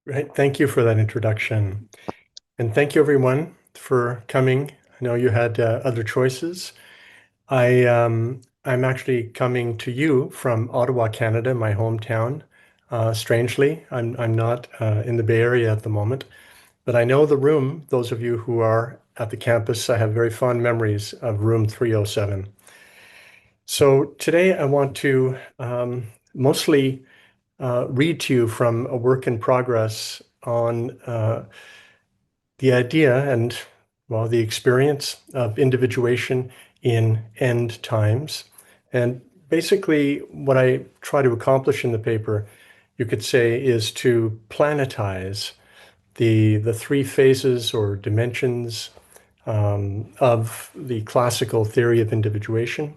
Right. Thank you for that introduction. And thank you, everyone, for coming. I know you had other choices. I'm actually coming to you from Ottawa, Canada, my hometown. Strangely, I'm not in the Bay Area at the moment, but I know the room. Those of you who are at the campus, I have very fond memories of room 307. So today I want to mostly read to you from a work in progress on the idea and, well, the experience of individuation in end times. And basically, what I try to accomplish in the paper, you could say, is to planetize the three phases or dimensions of the classical theory of individuation: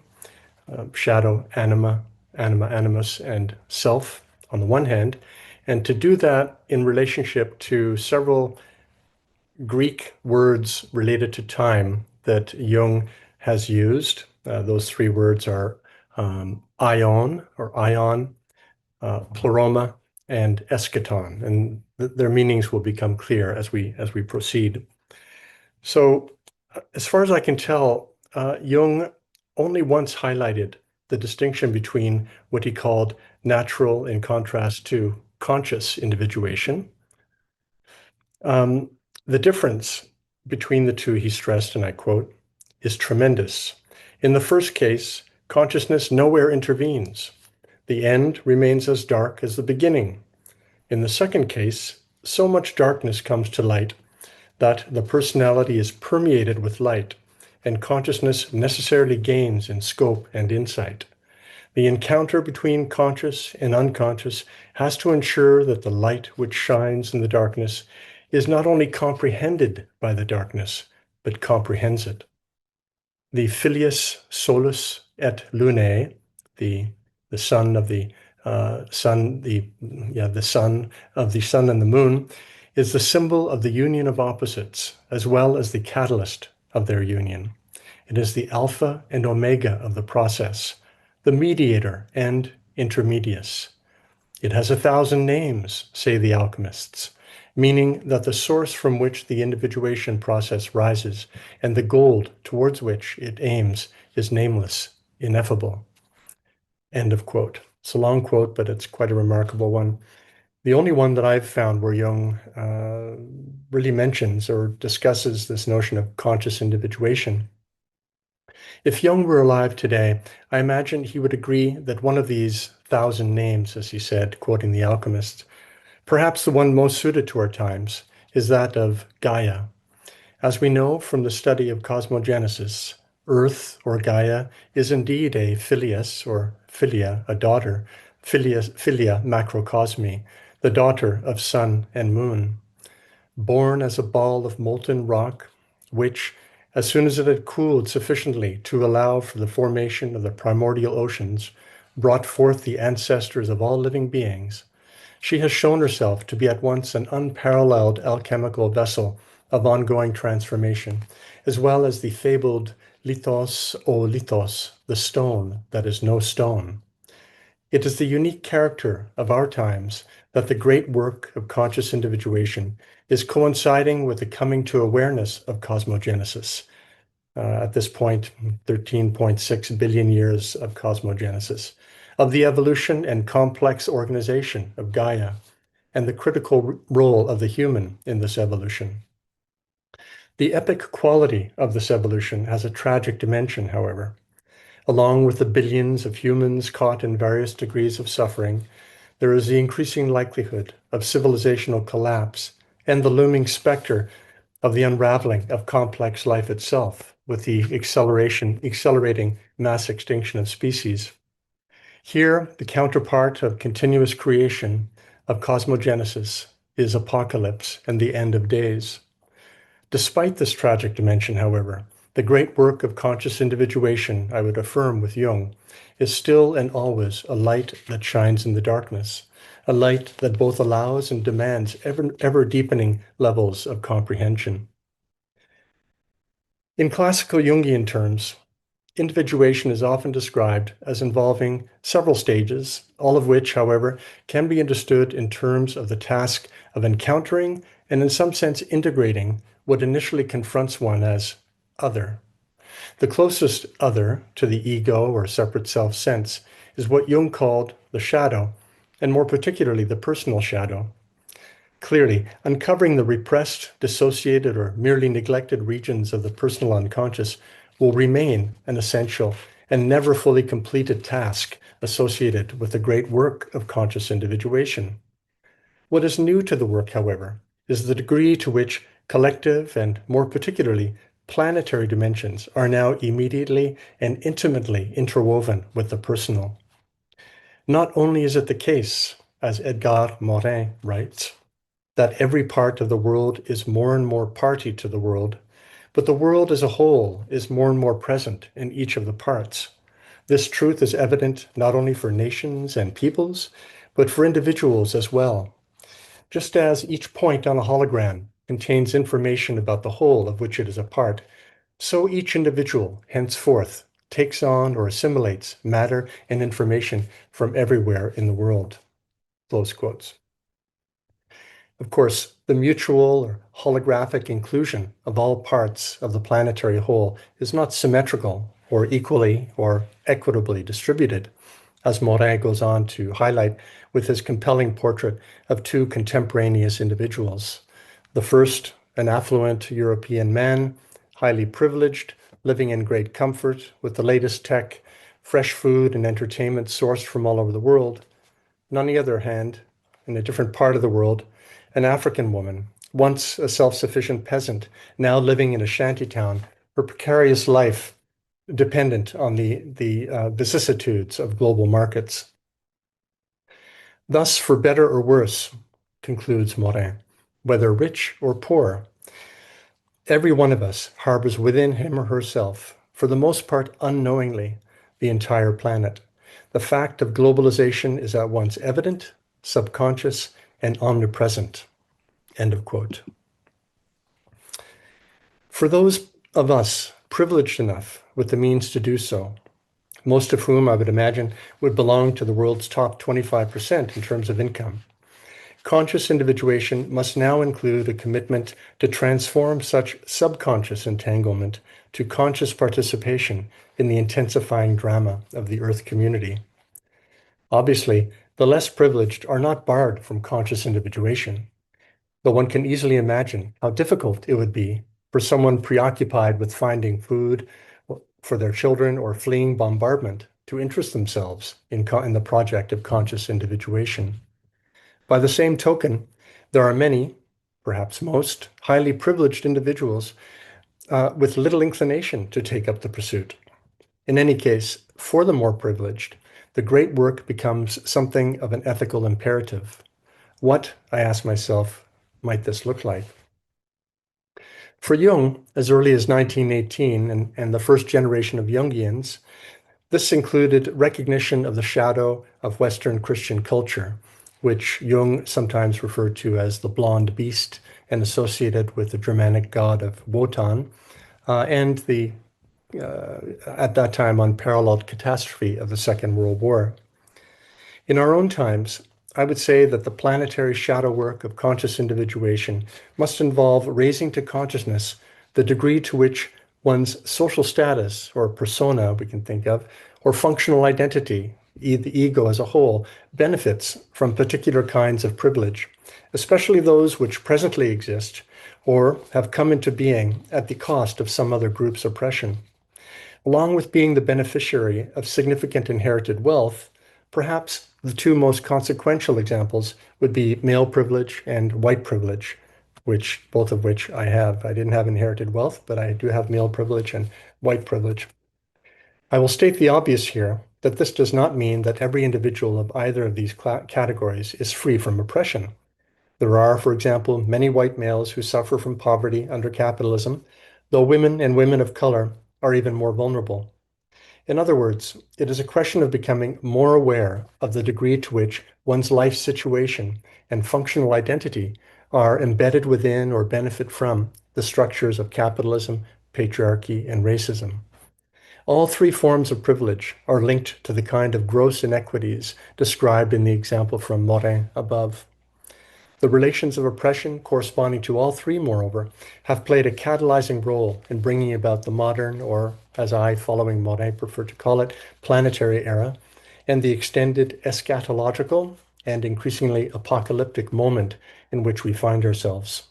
shadow, anima, anima, animus, and self on the one hand, and to do that in relationship to several Greek words related to time that Jung has used. Those three words are Aion or Aion, Pleroma, and Eschaton, and their meanings will become clear as we proceed. So, as far as I can tell, Jung only once highlighted the distinction between what he called natural in contrast to conscious individuation. Um, the difference between the two, he stressed, and I quote, is tremendous. In the first case, consciousness nowhere intervenes. The end remains as dark as the beginning. In the second case, so much darkness comes to light that the personality is permeated with light, and consciousness necessarily gains in scope and insight. The encounter between conscious and unconscious has to ensure that the light which shines in the darkness is not only comprehended by the darkness, but comprehends it. The filius solus et lunae, the son of the the son of the sun and the moon, is the symbol of the union of opposites, as well as the catalyst of their union. It is the alpha and omega of the process, the mediator and intermedius. It has 1,000 names, say the alchemists, meaning that the source from which the individuation process rises and the goal towards which it aims is nameless, ineffable. End of quote. It's a long quote, but it's quite a remarkable one. The only one that I've found where Jung really mentions or discusses this notion of conscious individuation. If Jung were alive today, I imagine he would agree that one of these 1,000 names, as he said, quoting the alchemists, perhaps the one most suited to our times, is that of Gaia. As we know from the study of cosmogenesis, Earth or Gaia is indeed a filius or filia, a daughter, filia macrocosmi, the daughter of sun and moon. Born as a ball of molten rock, which, as soon as it had cooled sufficiently to allow for the formation of the primordial oceans, brought forth the ancestors of all living beings, she has shown herself to be at once an unparalleled alchemical vessel of ongoing transformation, as well as the fabled lithos o lithos, the stone that is no stone. It is the unique character of our times that the great work of conscious individuation is coinciding with the coming to awareness of cosmogenesis. At this point, 13.6 billion years of cosmogenesis, of the evolution and complex organization of Gaia, and the critical role of the human in this evolution. The epic quality of this evolution has a tragic dimension, however. Along with the billions of humans caught in various degrees of suffering, there is the increasing likelihood of civilizational collapse and the looming specter of the unraveling of complex life itself with the accelerating mass extinction of species. Here, the counterpart of continuous creation, of cosmogenesis, is apocalypse and the end of days. Despite this tragic dimension, however, the great work of conscious individuation, I would affirm with Jung, is still and always a light that shines in the darkness, a light that both allows and demands ever deepening levels of comprehension. In classical Jungian terms, Individuation is often described as involving several stages, all of which, however, can be understood in terms of the task of encountering and in some sense integrating what initially confronts one as other. The closest other to the ego or separate self sense is what Jung called the shadow, and more particularly the personal shadow. Clearly, uncovering the repressed, dissociated, or merely neglected regions of the personal unconscious will remain an essential and never fully completed task associated with the great work of conscious individuation. What is new to the work, however, is the degree to which collective and, more particularly, planetary dimensions are now immediately and intimately interwoven with the personal. Not only is it the case, as Edgar Morin writes, that every part of the world is more and more party to the world, but the world as a whole is more and more present in each of the parts. This truth is evident not only for nations and peoples, but for individuals as well. Just as each point on a hologram contains information about the whole of which it is a part, so each individual henceforth takes on or assimilates matter and information from everywhere in the world. Close quotes. Of course, the mutual or holographic inclusion of all parts of the planetary whole is not symmetrical or equally or equitably distributed, as Morin goes on to highlight with his compelling portrait of two contemporaneous individuals. The first, an affluent European man, highly privileged, living in great comfort with the latest tech, fresh food and entertainment sourced from all over the world. And on the other hand, in a different part of the world, an African woman, once a self-sufficient peasant, now living in a shanty town, her precarious life dependent on the vicissitudes of global markets. Thus, for better or worse, concludes Morin, whether rich or poor, every one of us harbors within him or herself, for the most part unknowingly, the entire planet. The fact of globalization is at once evident, subconscious, and omnipresent. End of quote. For those of us privileged enough with the means to do so, most of whom I would imagine would belong to the world's top 25% in terms of income, conscious individuation must now include a commitment to transform such subconscious entanglement to conscious participation in the intensifying drama of the Earth community. Obviously, the less privileged are not barred from conscious individuation, though one can easily imagine how difficult it would be for someone preoccupied with finding food for their children or fleeing bombardment to interest themselves in the project of conscious individuation. By the same token, there are many, perhaps most, highly privileged individuals with little inclination to take up the pursuit. In any case, for the more privileged, the great work becomes something of an ethical imperative. What, I ask myself, might this look like? For Jung, as early as 1918 and the first generation of Jungians, this included recognition of the shadow of Western Christian culture, which Jung sometimes referred to as the blonde beast and associated with the Germanic god of Wotan, and the at that time unparalleled catastrophe of the Second World War. In our own times, I would say that the planetary shadow work of conscious individuation must involve raising to consciousness the degree to which one's social status or persona, we can think of, or functional identity, the ego as a whole, benefits from particular kinds of privilege, especially those which presently exist or have come into being at the cost of some other group's oppression. Along with being the beneficiary of significant inherited wealth, perhaps the two most consequential examples would be male privilege and white privilege, both of which I have. I didn't have inherited wealth, but I do have male privilege and white privilege. I will state the obvious here, that this does not mean that every individual of either of these categories is free from oppression. There are, for example, many white males who suffer from poverty under capitalism, though women and women of color are even more vulnerable. In other words, it is a question of becoming more aware of the degree to which one's life situation and functional identity are embedded within or benefit from the structures of capitalism, patriarchy, and racism. All three forms of privilege are linked to the kind of gross inequities described in the example from Morin above. The relations of oppression corresponding to all three, moreover, have played a catalyzing role in bringing about the modern, or as I, following Morin, prefer to call it, planetary era, and the extended eschatological and increasingly apocalyptic moment in which we find ourselves.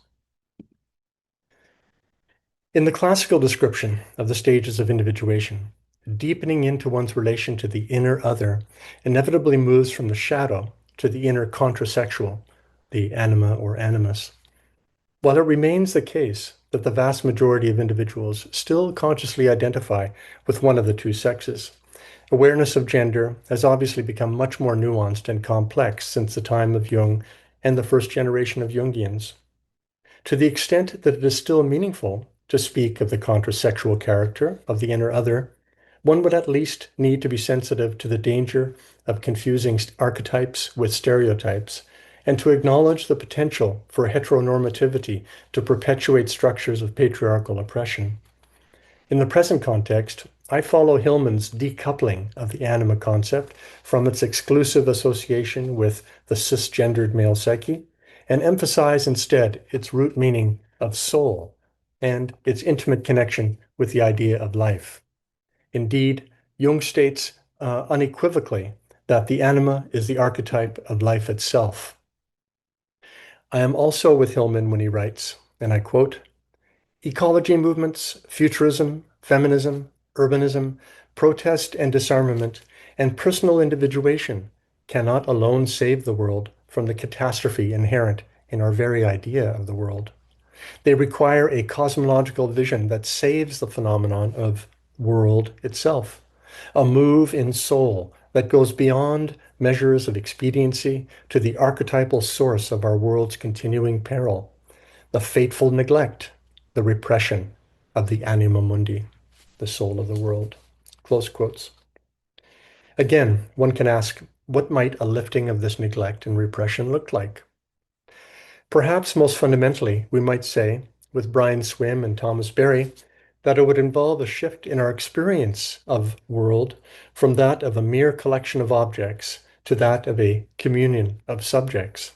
In the classical description of the stages of individuation, deepening into one's relation to the inner other inevitably moves from the shadow to the inner contrasexual, the anima or animus. While it remains the case that the vast majority of individuals still consciously identify with one of the two sexes, awareness of gender has obviously become much more nuanced and complex since the time of Jung and the first generation of Jungians. To the extent that it is still meaningful to speak of the contrasexual character of the inner other, one would at least need to be sensitive to the danger of confusing archetypes with stereotypes, and to acknowledge the potential for heteronormativity to perpetuate structures of patriarchal oppression. In the present context, I follow Hillman's decoupling of the anima concept from its exclusive association with the cisgendered male psyche, and emphasize instead its root meaning of soul and its intimate connection with the idea of life. Indeed, Jung states unequivocally that the anima is the archetype of life itself. I am also with Hillman when he writes, and I quote, "Ecology movements, futurism, feminism, urbanism, protest and disarmament, and personal individuation cannot alone save the world from the catastrophe inherent in our very idea of the world. They require a cosmological vision that saves the phenomenon of world itself, a move in soul that goes beyond measures of expediency to the archetypal source of our world's continuing peril, the fateful neglect, the repression of the anima mundi, the soul of the world." Close quotes. Again, one can ask, what might a lifting of this neglect and repression look like? Perhaps most fundamentally, we might say, with Brian Swim and Thomas Berry, that it would involve a shift in our experience of world from that of a mere collection of objects to that of a communion of subjects.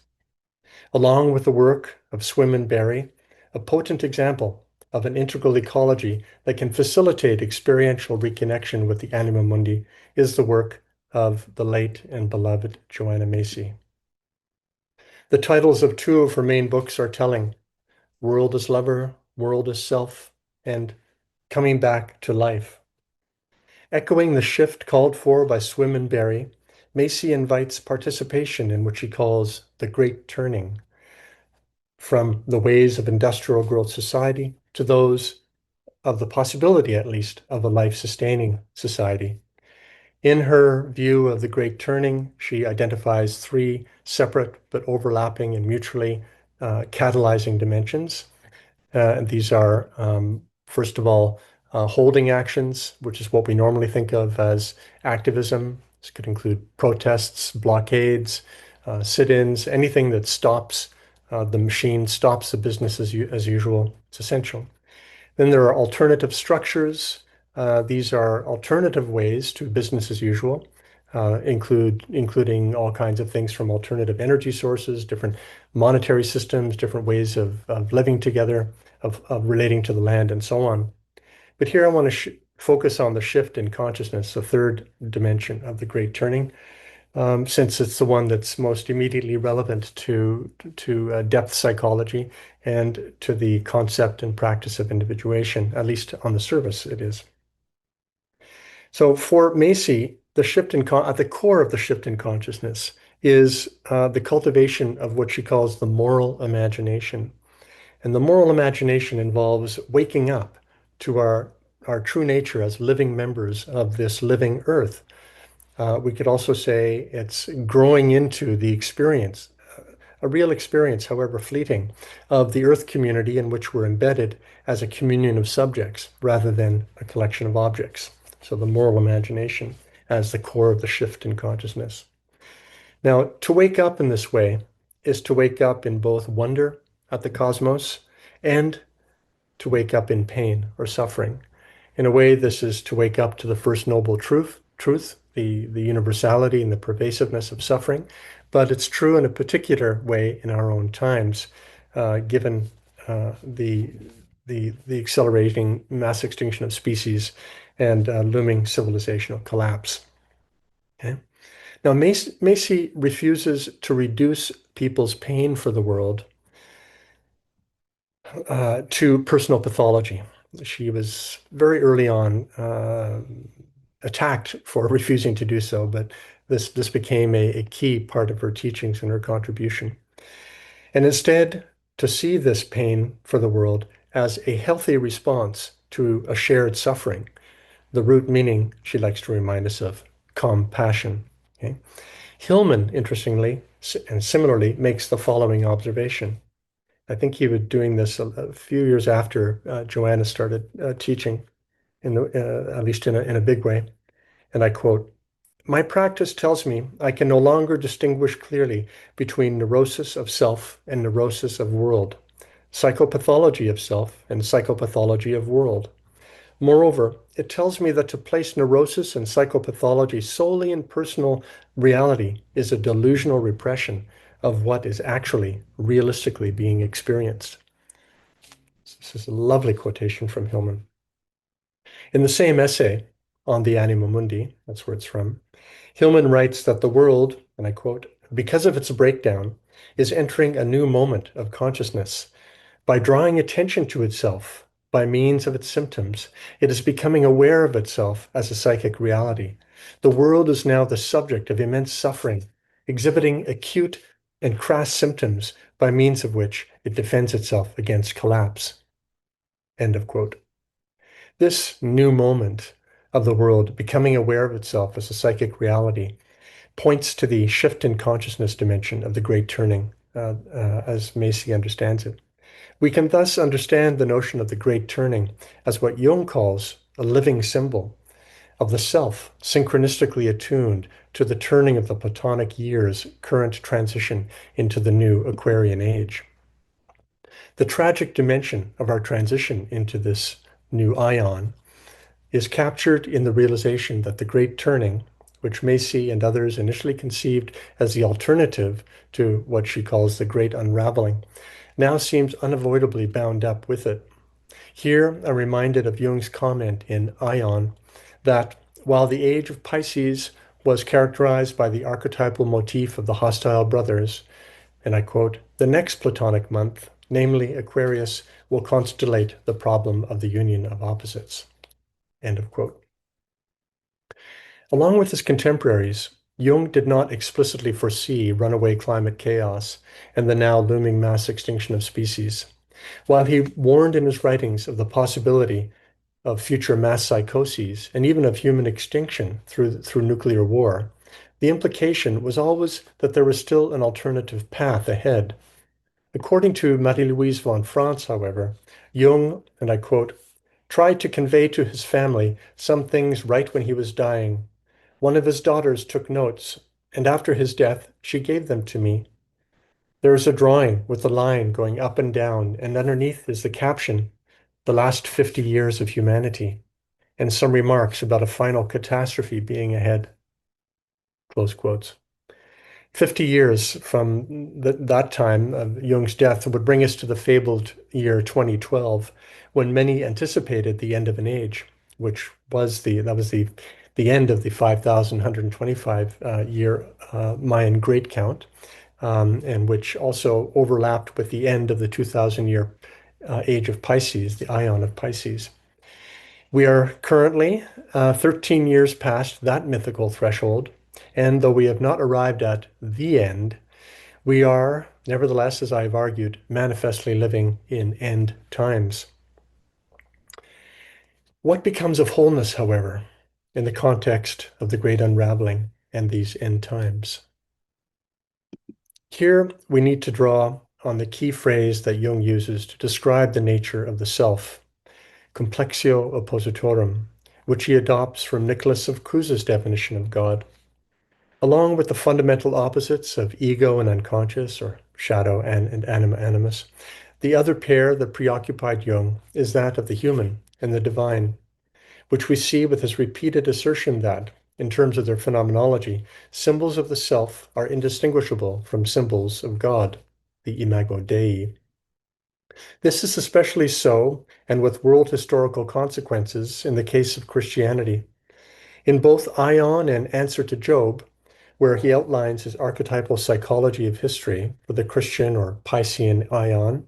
Along with the work of Swim and Berry, a potent example of an integral ecology that can facilitate experiential reconnection with the anima mundi is the work of the late and beloved Joanna Macy. The titles of two of her main books are telling: World as Lover, World as Self, and Coming Back to Life. Echoing the shift called for by Swim and Berry, Macy invites participation in what she calls the Great Turning, from the ways of industrial growth society to those of the possibility, at least, of a life-sustaining society. In her view of the Great Turning, she identifies three separate but overlapping and mutually catalyzing dimensions. And these are, first of all, holding actions, which is what we normally think of as activism. This could include protests, blockades, sit-ins, anything that stops the machine, stops the business as usual. It's essential. Then there are alternative structures. These are alternative ways to business as usual, including all kinds of things from alternative energy sources, different monetary systems, different ways of living together, of relating to the land, and so on. But here I want to focus on the shift in consciousness, the third dimension of the Great Turning, since it's the one that's most immediately relevant to depth psychology and to the concept and practice of individuation, at least on the surface it is. So for Macy, the shift at the core of the shift in consciousness is the cultivation of what she calls the moral imagination. And the moral imagination involves waking up to our true nature as living members of this living earth. We could also say it's growing into the experience, a real experience, however fleeting, of the earth community in which we're embedded as a communion of subjects rather than a collection of objects. So the moral imagination as the core of the shift in consciousness. Now, to wake up in this way is to wake up in both wonder at the cosmos and to wake up in pain or suffering. In a way, this is to wake up to the first noble truth, the universality and the pervasiveness of suffering. But it's true in a particular way in our own times, given the accelerating mass extinction of species and looming civilizational collapse. Okay? Now, Macy refuses to reduce people's pain for the world to personal pathology. She was very early on attacked for refusing to do so, but this became a key part of her teachings and her contribution. And instead, to see this pain for the world as a healthy response to a shared suffering, the root meaning she likes to remind us of, compassion. Okay? Hillman, interestingly and similarly, makes the following observation. I think he was doing this a few years after Joanna started teaching, at least in a big way. And I quote, "My practice tells me I can no longer distinguish clearly between neurosis of self and neurosis of world, psychopathology of self and psychopathology of world. Moreover, it tells me that to place neurosis and psychopathology solely in personal reality is a delusional repression of what is actually realistically being experienced." This is a lovely quotation from Hillman. In the same essay on the Anima Mundi, that's where it's from, Hillman writes that the world, and I quote, "because of its breakdown, is entering a new moment of consciousness. By drawing attention to itself by means of its symptoms, it is becoming aware of itself as a psychic reality. The world is now the subject of immense suffering, exhibiting acute and crass symptoms by means of which it defends itself against collapse." End of quote. This new moment of the world becoming aware of itself as a psychic reality points to the shift in consciousness dimension of the Great Turning, as Macy understands it. We can thus understand the notion of the Great Turning as what Jung calls a living symbol of the self, synchronistically attuned to the turning of the Platonic year's current transition into the new Aquarian age. The tragic dimension of our transition into this new Aion is captured in the realization that the Great Turning, which Macy and others initially conceived as the alternative to what she calls the Great Unraveling, now seems unavoidably bound up with it. Here, I'm reminded of Jung's comment in Aion that while the age of Pisces was characterized by the archetypal motif of the hostile brothers, and I quote, "the next Platonic month, namely Aquarius, will constellate the problem of the union of opposites." End of quote. Along with his contemporaries, Jung did not explicitly foresee runaway climate chaos and the now looming mass extinction of species. While he warned in his writings of the possibility of future mass psychoses and even of human extinction through nuclear war, the implication was always that there was still an alternative path ahead. According to Marie-Louise von Franz, however, Jung, and I quote, "tried to convey to his family some things right when he was dying. One of his daughters took notes, and after his death, she gave them to me. There is a drawing with a line going up and down, and underneath is the caption, 'The last 50 years of humanity,' and some remarks about a final catastrophe being ahead." Close quotes. 50 years from that time of Jung's death would bring us to the fabled year 2012, when many anticipated the end of an age, which was the end of the 5,125 year Mayan great count, and which also overlapped with the end of the 2,000 year age of Pisces, the Aion of Pisces. We are currently 13 years past that mythical threshold, and though we have not arrived at the end, we are, nevertheless, as I've argued, manifestly living in end times. What becomes of wholeness, however, in the context of the great unraveling and these end times? Here, we need to draw on the key phrase that Jung uses to describe the nature of the self, complexio oppositorum, which he adopts from Nicholas of Cusa's definition of God. Along with the fundamental opposites of ego and unconscious, or shadow and anima animus, the other pair that preoccupied Jung is that of the human and the divine. which we see with his repeated assertion that, in terms of their phenomenology, symbols of the self are indistinguishable from symbols of God, the imago Dei. This is especially so, and with world historical consequences, in the case of Christianity. In both Aion and Answer to Job, where he outlines his archetypal psychology of history for the Christian or Piscean Aion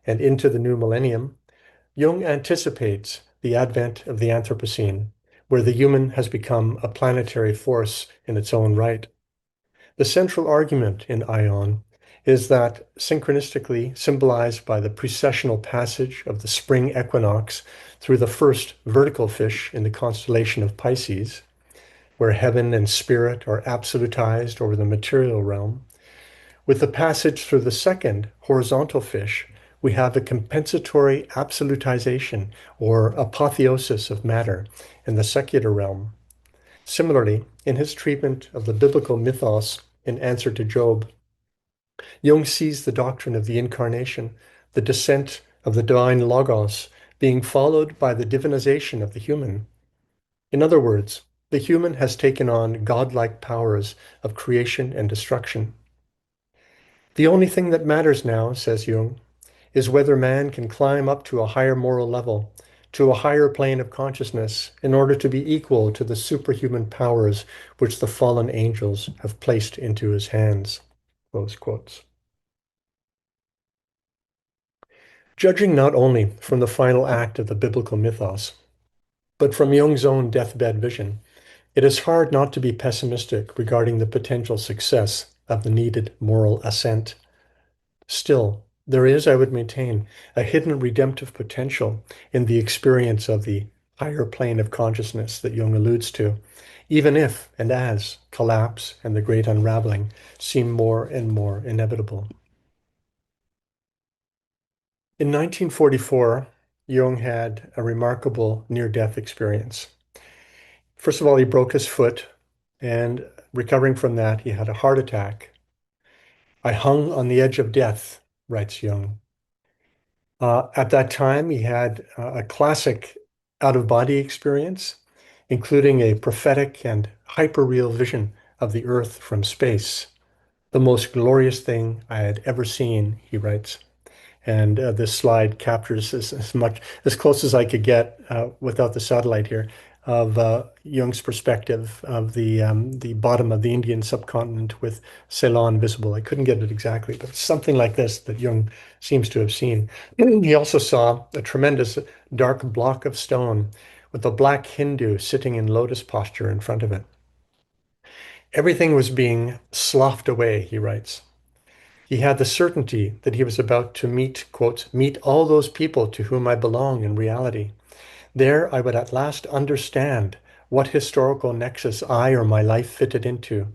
and into the new millennium, Jung anticipates the advent of the Anthropocene, where the human has become a planetary force in its own right. The central argument in Aion is that, synchronistically symbolized by the precessional passage of the spring equinox through the first vertical fish in the constellation of Pisces, where heaven and spirit are absolutized over the material realm, with the passage through the second horizontal fish, we have a compensatory absolutization or apotheosis of matter in the secular realm. Similarly, in his treatment of the biblical mythos in Answer to Job, Jung sees the doctrine of the incarnation, the descent of the divine logos, being followed by the divinization of the human. In other words, the human has taken on godlike powers of creation and destruction. The only thing that matters now, says Jung, is whether man can climb up to a higher moral level, to a higher plane of consciousness, in order to be equal to the superhuman powers which the fallen angels have placed into his hands. Close quotes. Judging not only from the final act of the biblical mythos, but from Jung's own deathbed vision, it is hard not to be pessimistic regarding the potential success of the needed moral ascent. Still, there is, I would maintain, a hidden redemptive potential in the experience of the higher plane of consciousness that Jung alludes to, even if and as collapse and the great unraveling seem more and more inevitable. In 1944, Jung had a remarkable near-death experience. First of all, he broke his foot, and recovering from that, he had a heart attack. I hung on the edge of death, writes Jung. At that time, he had a classic out-of-body experience, including a prophetic and hyper-real vision of the Earth from space. The most glorious thing I had ever seen, he writes. And this slide captures as much, as close as I could get without the satellite here, of Jung's perspective of the bottom of the Indian subcontinent with Ceylon visible. I couldn't get it exactly, but something like this that Jung seems to have seen. He also saw a tremendous dark block of stone with a black Hindu sitting in lotus posture in front of it. Everything was being sloughed away, he writes. He had the certainty that he was about to meet, quote, meet all those people to whom I belong in reality. There I would at last understand what historical nexus I or my life fitted into.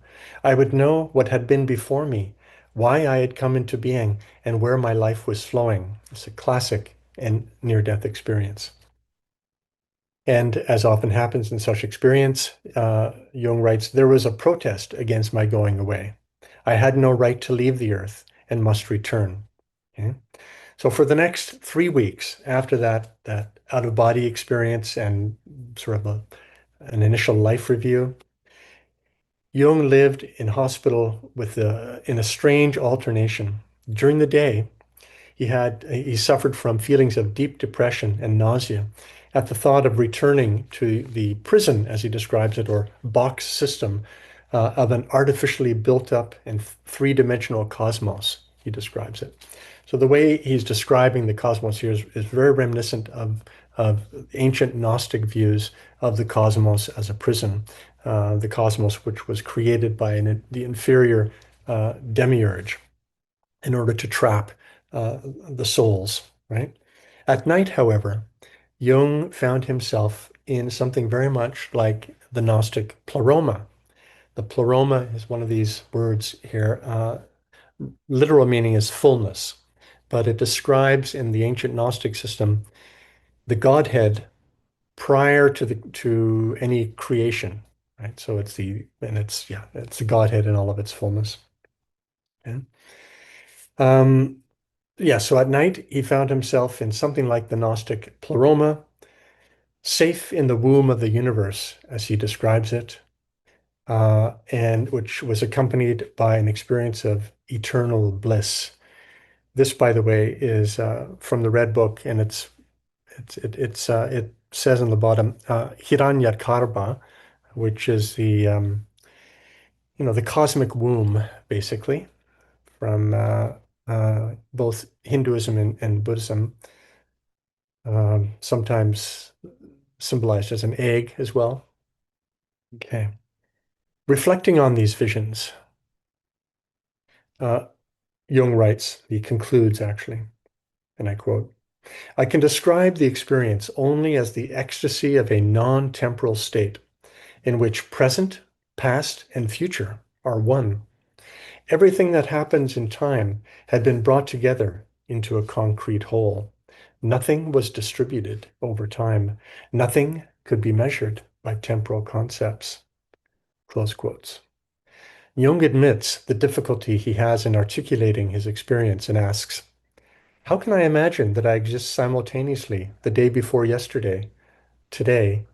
I would know what had been before me, why I had come into being, and where my life was flowing. It's a classic and near-death experience. And as often happens in such experience, Jung writes, there was a protest against my going away. I had no right to leave the earth and must return. Okay? So for the next 3 weeks after that out-of-body experience and sort of an initial life review, Jung lived in hospital in a strange alternation. During the day, he suffered from feelings of deep depression and nausea at the thought of returning to the prison, as he describes it, or box system of an artificially built up and three-dimensional cosmos, he describes it. So the way he's describing the cosmos here is very reminiscent of ancient Gnostic views of the cosmos as a prison, the cosmos which was created by the inferior demiurge in order to trap the souls, right? At night, however, Jung found himself in something very much like the Gnostic Pleroma. The Pleroma is one of these words here. Literal meaning is fullness, but it describes in the ancient Gnostic system the Godhead prior to any creation, right? So it's the Godhead in all of its fullness. Okay? So at night he found himself in something like the Gnostic Pleroma, safe in the womb of the universe, as he describes it, and which was accompanied by an experience of eternal bliss. This, by the way, is from the Red Book, and it says on the bottom, Hiranyakarbha, which is the cosmic womb, basically, from both Hinduism and Buddhism, sometimes symbolized as an egg as well. Okay. Reflecting on these visions, uh, Jung writes, he concludes actually, and I quote, I can describe the experience only as the ecstasy of a non-temporal state in which present, past, and future are one. Everything that happens in time had been brought together into a concrete whole. Nothing was distributed over time. Nothing could be measured by temporal concepts. Close quotes. Jung admits the difficulty he has in articulating his experience and asks, how can I imagine that I exist simultaneously the day before yesterday, today,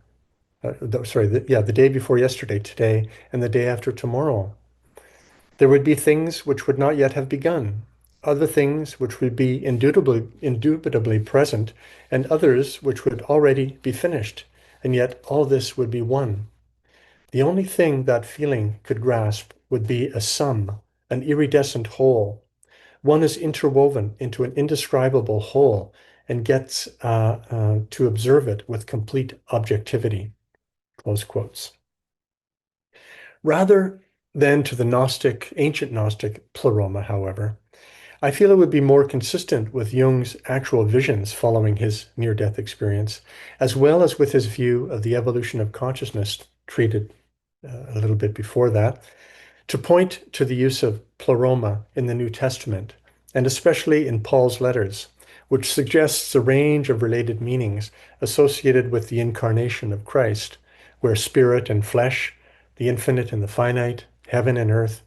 the day before yesterday, today, and the day after tomorrow? There would be things which would not yet have begun, other things which would be indubitably present, and others which would already be finished, and yet all this would be one. The only thing that feeling could grasp would be a sum, an iridescent whole. One is interwoven into an indescribable whole and gets to observe it with complete objectivity. Close quotes. Rather than to the ancient Gnostic Pleroma, however, I feel it would be more consistent with Jung's actual visions following his near-death experience, as well as with his view of the evolution of consciousness treated a little bit before that, to point to the use of Pleroma in the New Testament, and especially in Paul's letters, which suggests a range of related meanings associated with the incarnation of Christ, where spirit and flesh, the infinite and the finite, heaven and earth,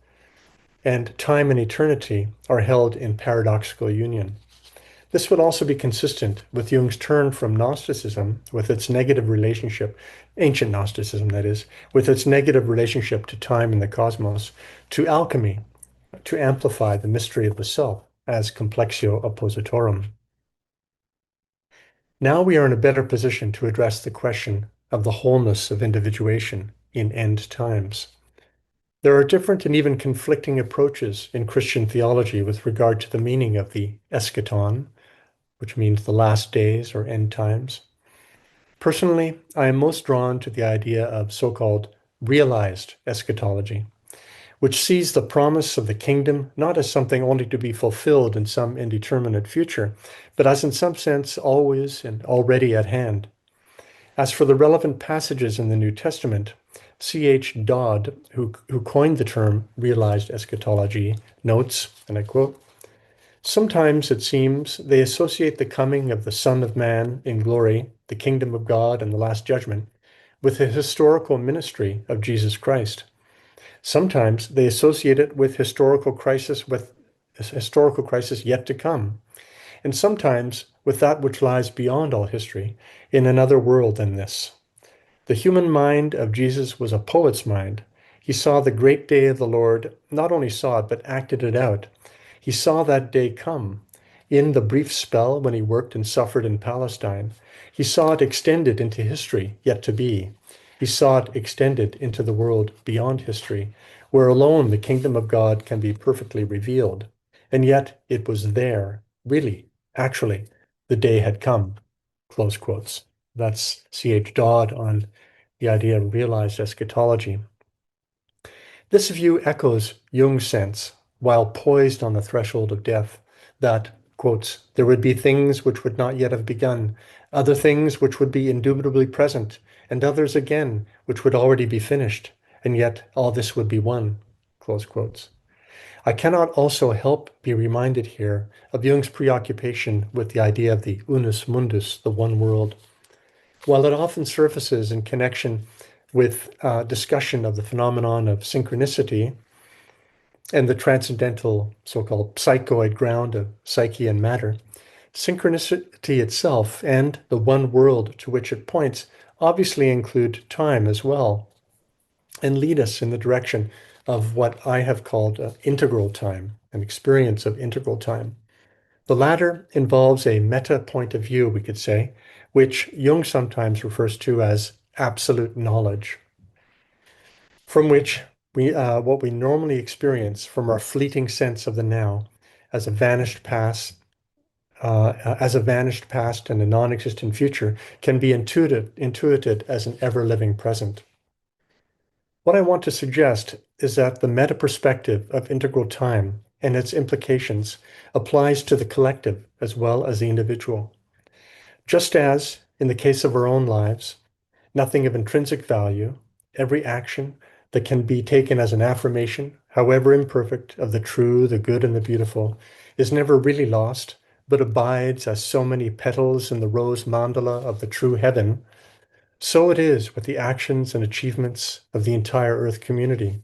and time and eternity are held in paradoxical union. This would also be consistent with Jung's turn from Gnosticism, with its negative relationship, ancient Gnosticism that is, with its negative relationship to time and the cosmos, to alchemy, to amplify the mystery of the self as complexio oppositorum. Now we are in a better position to address the question of the wholeness of individuation in end times. There are different and even conflicting approaches in Christian theology with regard to the meaning of the Eschaton, which means the last days or end times. Personally, I am most drawn to the idea of so-called realized eschatology, which sees the promise of the kingdom not as something only to be fulfilled in some indeterminate future, but as in some sense always and already at hand. As for the relevant passages in the New Testament, C.H. Dodd, who coined the term realized eschatology, notes, and I quote, sometimes it seems they associate the coming of the Son of Man in glory, the kingdom of God, and the last judgment with the historical ministry of Jesus Christ. Sometimes they associate it with historical crisis yet to come, and sometimes with that which lies beyond all history, in another world than this. The human mind of Jesus was a poet's mind. He saw the great day of the Lord, not only saw it, but acted it out. He saw that day come. In the brief spell when he worked and suffered in Palestine, he saw it extended into history yet to be. He saw it extended into the world beyond history, where alone the kingdom of God can be perfectly revealed. And yet it was there, really, actually, the day had come. Close quotes. That's C.H. Dodd on the idea of realized eschatology. This view echoes Jung's sense, while poised on the threshold of death, that, quotes, there would be things which would not yet have begun, other things which would be indubitably present, and others again which would already be finished, and yet all this would be one, close quotes. I cannot also help be reminded here of Jung's preoccupation with the idea of the unus mundus, the one world. While it often surfaces in connection with discussion of the phenomenon of synchronicity and the transcendental so-called psychoid ground of psyche and matter, Synchronicity itself and the one world to which it points obviously include time as well and lead us in the direction of what I have called integral time, an experience of integral time. The latter involves a meta point of view, we could say, which Jung sometimes refers to as absolute knowledge, from which what we normally experience from our fleeting sense of the now as a vanished past, and a non-existent future can be intuited as an ever-living present. What I want to suggest is that the meta-perspective of integral time and its implications applies to the collective as well as the individual. Just as, in the case of our own lives, nothing of intrinsic value, every action that can be taken as an affirmation, however imperfect, of the true, the good, and the beautiful, is never really lost, but abides as so many petals in the rose mandala of the true heaven, so it is with the actions and achievements of the entire Earth community.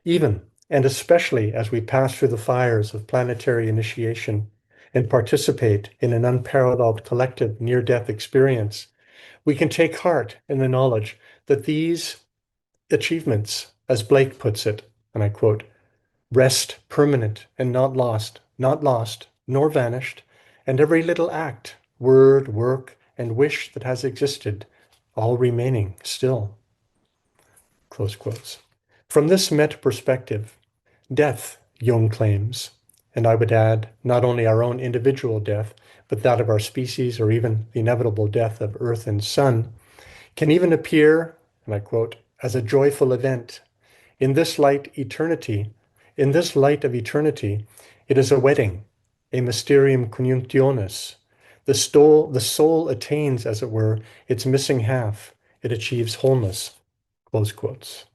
Even and especially as we pass through the fires of planetary initiation and participate in an unparalleled collective near-death experience, we can take heart in the knowledge that these achievements, as Blake puts it, and I quote, rest permanent and not lost, nor vanished, and every little act, word, work, and wish that has existed, all remaining still. Close quotes. From this meta perspective, death, Jung claims, and I would add not only our own individual death, but that of our species or even the inevitable death of Earth and Sun, can even appear, and I quote, as a joyful event. In this light of eternity, it is a wedding, a mysterium conjunctionis. The soul attains, as it were, its missing half. It achieves wholeness. Close quotes.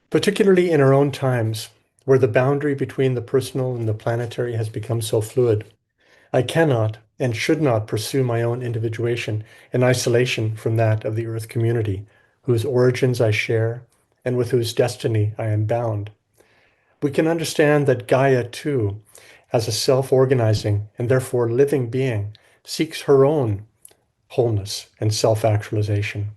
Particularly in our own times, where the boundary between the personal and the planetary has become so fluid, I cannot and should not pursue my own individuation in isolation from that of the Earth community, whose origins I share and with whose destiny I am bound. We can understand that Gaia, too, as a self-organizing and therefore living being, seeks her own wholeness and self-actualization.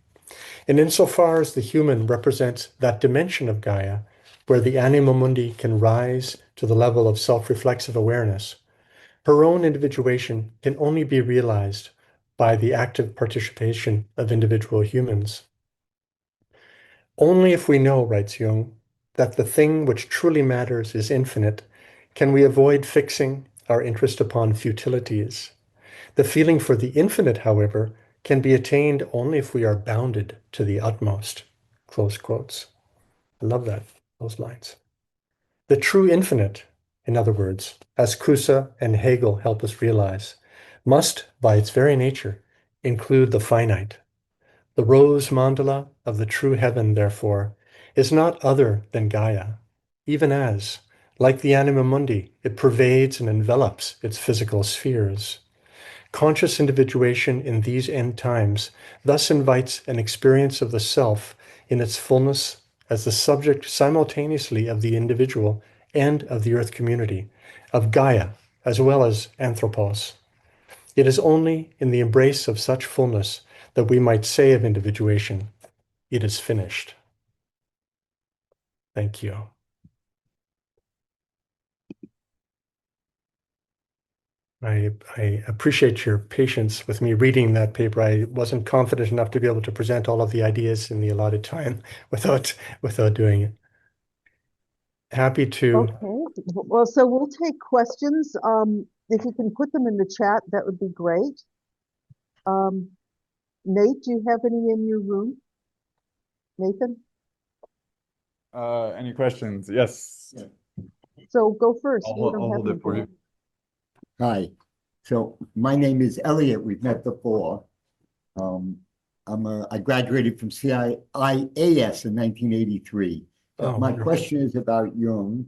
And insofar as the human represents that dimension of Gaia, where the anima mundi can rise to the level of self-reflexive awareness, her own individuation can only be realized by the active participation of individual humans. Only if we know, writes Jung, that the thing which truly matters is infinite, can we avoid fixing our interest upon futilities. The feeling for the infinite, however, can be attained only if we are bounded to the utmost. Close quotes. I love that, those lines. The true infinite, in other words, as Kusa and Hegel help us realize, must, by its very nature, include the finite. The rose mandala of the true heaven, therefore, is not other than Gaia, even as, like the anima mundi, it pervades and envelops its physical spheres. Conscious individuation in these end times thus invites an experience of the self in its fullness as the subject simultaneously of the individual and of the Earth community, of Gaia as well as Anthropos. It is only in the embrace of such fullness that we might say of individuation, it is finished. Thank you. I appreciate your patience with me reading that paper. I wasn't confident enough to be able to present all of the ideas in the allotted time without doing it. Happy to. Okay, well, so we'll take questions. If you can put them in the chat, that would be great. Nate, do you have any in your room? Nathan? Any questions? Yes. So go first. I'll We don't have hold it for you. anything. Hi, so my name is Elliot. We've met before. I graduated from CIIS in 1983. Oh, My wonderful. question is about Jung.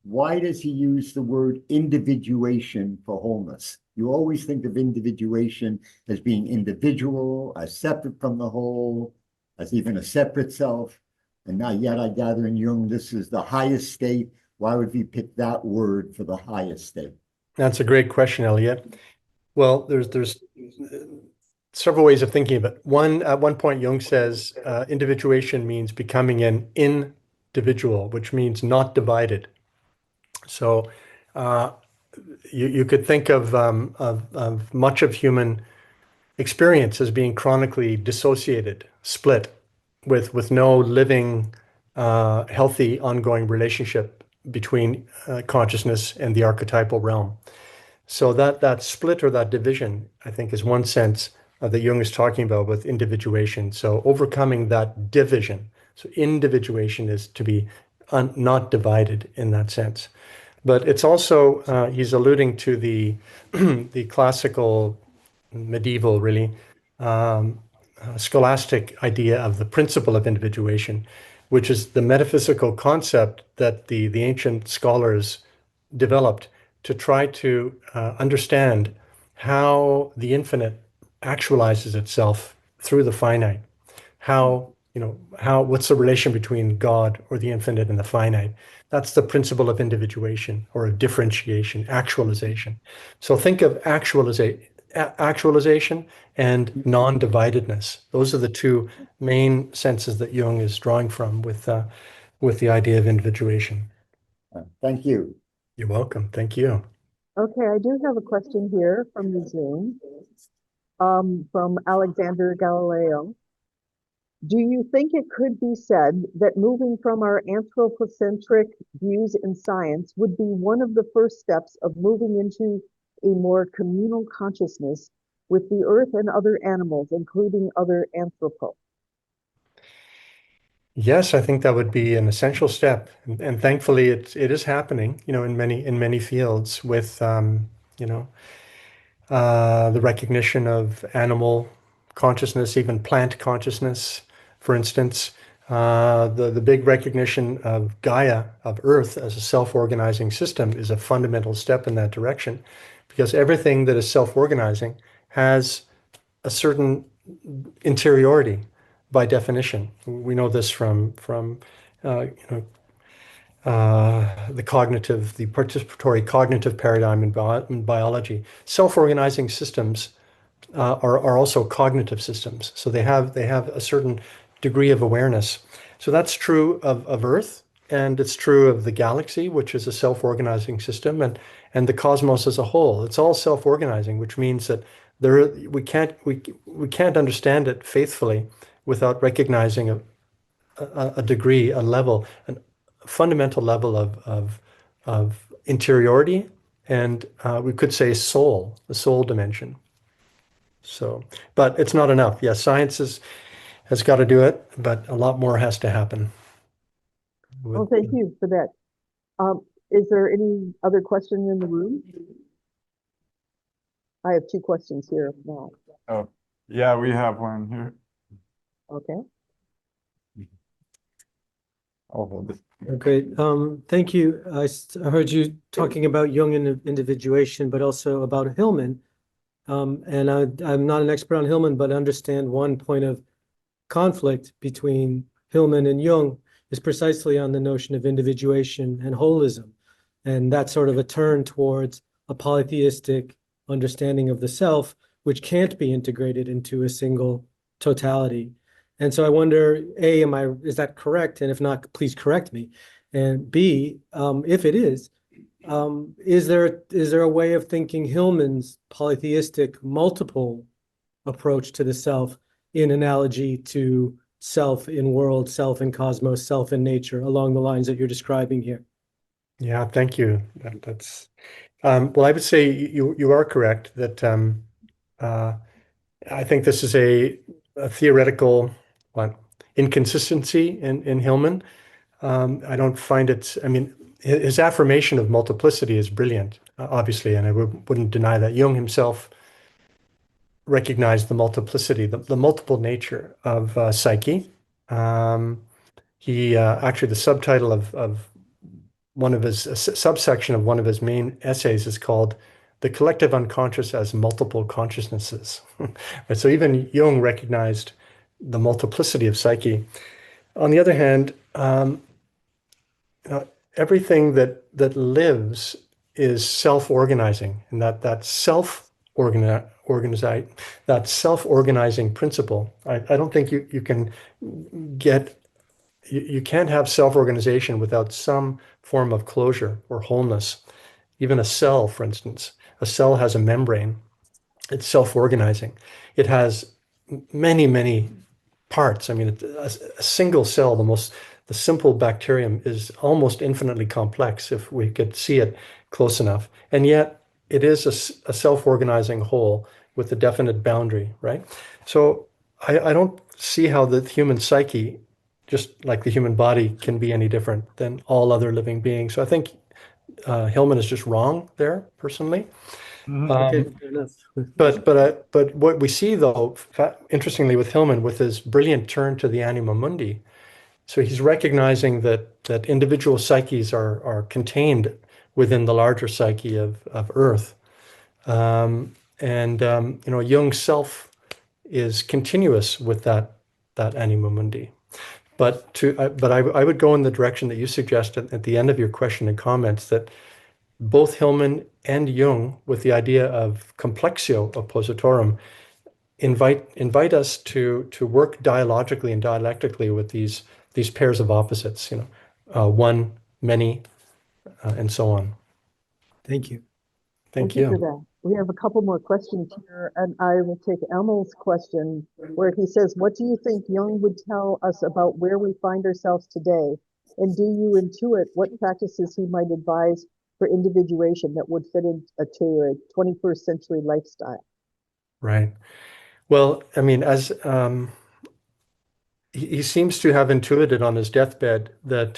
Why does he use the word individuation for wholeness? You always think of individuation as being individual, as separate from the whole, as even a separate self. And now yet I gather in Jung, this is the highest state. Why would he pick that word for the highest state? That's a great question, Elliot. Well, there's several ways of thinking of it. At one point, Jung says individuation means becoming an individual, which means not divided. So uh, you could think of much of human experience as being chronically dissociated, split, with no living, healthy, ongoing relationship between consciousness and the archetypal realm. So that split or that division, I think, is one sense that Jung is talking about with individuation. So overcoming that division. So individuation is to be not divided in that sense. But it's also, he's alluding to the the classical, medieval, really, scholastic idea of the principle of individuation, which is the metaphysical concept that the ancient scholars developed to try to understand how the infinite actualizes itself through the finite. What's the relation between God or the infinite and the finite? That's the principle of individuation or of differentiation, actualization. So think of actualization and non-dividedness. Those are the two main senses that Jung is drawing from with the idea of individuation. Thank you. You're welcome. Thank you. Okay, I do have a question here from the Zoom, from Alexander Galileo. Do you think it could be said that moving from our anthropocentric views in science would be one of the first steps of moving into a more communal consciousness with the earth and other animals, including other anthropo? Yes, I think that would be an essential step, and thankfully it is happening, in many fields with the recognition of animal consciousness, even plant consciousness, for instance. The big recognition of Gaia, of Earth, as a self-organizing system is a fundamental step in that direction, because everything that is self-organizing has a certain interiority by definition. We know this from the participatory cognitive paradigm in biology. Self-organizing systems are also cognitive systems. So they have a certain degree of awareness. So that's true of Earth, and it's true of the galaxy, which is a self-organizing system, and the cosmos as a whole. It's all self-organizing, which means that we can't understand it faithfully without recognizing a degree, a level, a fundamental level of interiority, and we could say soul, the soul dimension. So, but it's not enough. Yes, science has got to do it, but a lot more has to happen. Well, thank you for that. Is there any other question in the room? I have two questions here now. Oh, yeah, we have one here. Okay. I'll hold it. Great. Thank you. I heard you talking about Jung and individuation, but also about Hillman. And I'm not an expert on Hillman, but I understand one point of conflict between Hillman and Jung is precisely on the notion of individuation and holism. And that's sort of a turn towards a polytheistic understanding of the self, which can't be integrated into a single totality. And so I wonder, A, is that correct? And if not, please correct me. And B, if it is there a way of thinking Hillman's polytheistic multiple approach to the self in analogy to self in world, self in cosmos, self in nature, along the lines that you're describing here? Yeah, thank you. That's well, I would say you are correct that I think this is a theoretical inconsistency in Hillman. I don't find it. I mean, his affirmation of multiplicity is brilliant, obviously, and I wouldn't deny that. Jung himself recognized the multiplicity, the multiple nature of psyche. He actually, the subtitle of one of his subsection of one of his main essays is called "The Collective Unconscious as Multiple Consciousnesses." Right, so even Jung recognized the multiplicity of psyche. On the other hand, everything that lives is self-organizing, and that self-organizing principle. I don't think you can get you can't have self-organization without some form of closure or wholeness. Even a cell, for instance, a cell has a membrane. It's self-organizing. It has many parts. I mean, a single cell, the simple bacterium is almost infinitely complex if we could see it close enough. And yet it is a self-organizing whole with a definite boundary, right? So I don't see how the human psyche, just like the human body, can be any different than all other living beings. So I think Hillman is just wrong there, personally. Okay, fair enough. But what we see, though, interestingly, with Hillman, with his brilliant turn to the anima mundi, so he's recognizing that individual psyches are contained within the larger psyche of Earth, Jung's self is continuous with that anima mundi. But I would go in the direction that you suggested at the end of your question and comments, that both Hillman and Jung, with the idea of complexio, oppositorum, invite us to work dialogically and dialectically with these pairs of opposites, one, many, and so on. Thank you. Thank For you. that. We have a couple more questions here, and I will take Emil's question, where he says, what do you think Jung would tell us about where we find ourselves today? And do you intuit what practices he might advise for individuation that would fit into a 21st century lifestyle? Right. Well, I mean, as he seems to have intuited on his deathbed that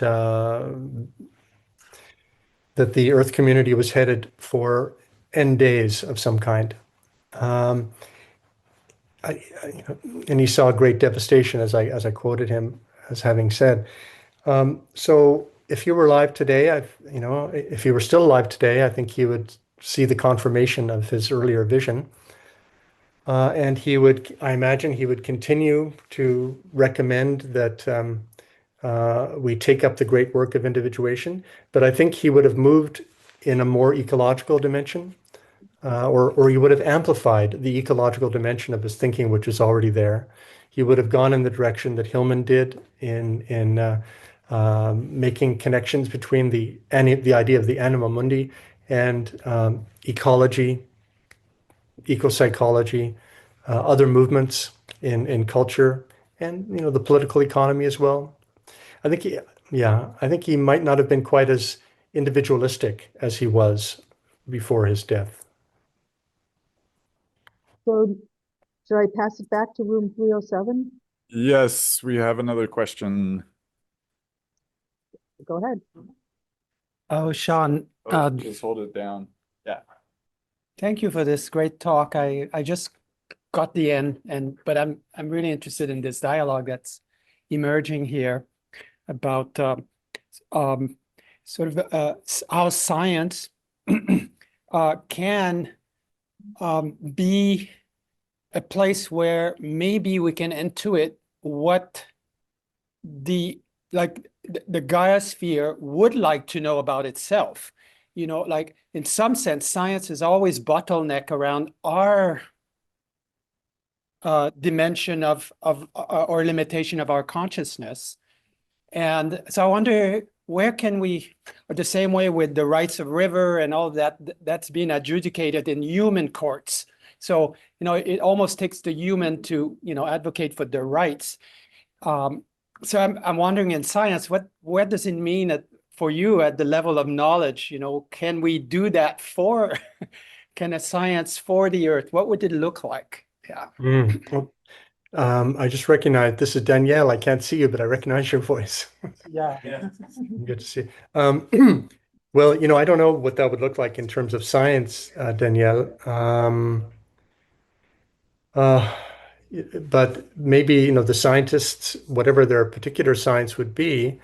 the Earth community was headed for end days of some kind. And he saw great devastation, as I quoted him as having said. So if he were alive today, if he were still alive today, I think he would see the confirmation of his earlier vision. And I imagine he would continue to recommend that we take up the great work of individuation. But I think he would have moved in a more ecological dimension, or he would have amplified the ecological dimension of his thinking, which is already there. He would have gone in the direction that Hillman did in making connections between the idea of the anima mundi and ecology, ecopsychology, other movements in culture, and the political economy as well. I think he might not have been quite as individualistic as he was before his death. So should I pass it back to room 307? Yes, we have another question. Go ahead. Oh, Sean, Just hold it down. Yeah. thank you for this great talk. I just got the end, but I'm really interested in this dialogue that's emerging here about sort of how science can be a place where maybe we can intuit what the Gaia-sphere would like to know about itself. Like in some sense, science is always bottleneck around our dimension of or limitation of our consciousness. And so I wonder, where can we, or the same way with the rights of river and all of that, that's been adjudicated in human courts. So, it almost takes the human to, advocate for their rights. So I'm wondering, in science, what does it mean for you at the level of knowledge? Can we do that can a science for the Earth? What would it look like? Yeah. Well, I just recognize this is Danielle. I can't see you, but I recognize your voice. Yeah. Good to see. Well, I don't know what that would look like in terms of science, Danielle. But maybe, the scientists, whatever their particular science would be,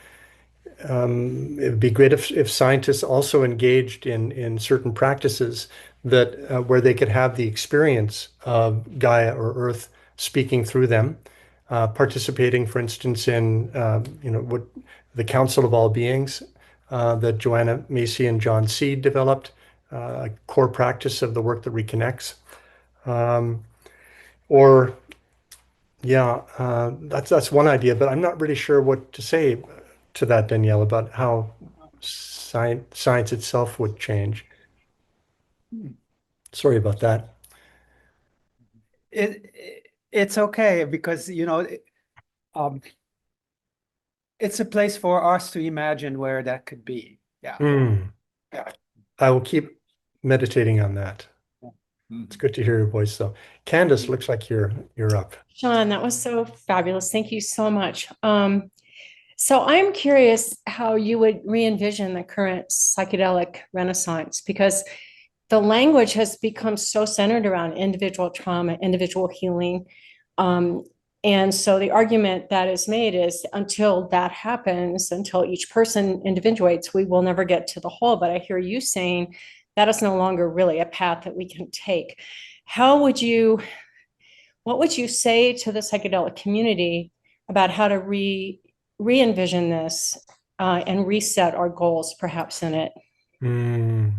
it would be great if scientists also engaged in certain practices that where they could have the experience of Gaia or Earth speaking through them, participating, for instance, in what the Council of All Beings that Joanna Macy and John Seed developed, a core practice of the work that reconnects. Um, or yeah, that's one idea, but I'm not really sure what to say to that, Danielle, about how science itself would change. Sorry about that. It's okay because, um, it's a place for us to imagine where that could be. Yeah. Yeah. I will keep meditating on that. It's good to hear your voice, though. Candace, looks like you're up. Sean, that was so fabulous. Thank you so much. So I'm curious how you would re-envision the current psychedelic renaissance, because the language has become so centered around individual trauma, individual healing. And so the argument that is made is until that happens, until each person individuates, we will never get to the whole. But I hear you saying that is no longer really a path that we can take. What would you say to the psychedelic community about how to re-envision this and reset our goals perhaps in it? Mm.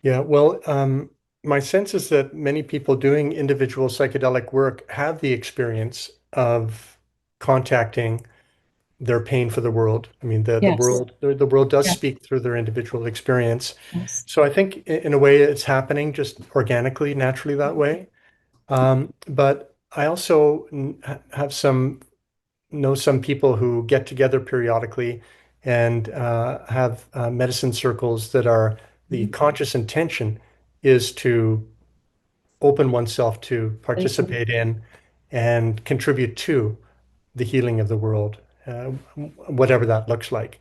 Yeah, well, my sense is that many people doing individual psychedelic work have the experience of contacting their pain for the world. I mean, the Yes. world does Yes. speak through their individual experience. Yes. So I think in a way it's happening just organically, naturally that way. But I also have know some people who get together periodically and have medicine circles that are the conscious intention is to open oneself to participate in and contribute to the healing of the world, whatever that looks like.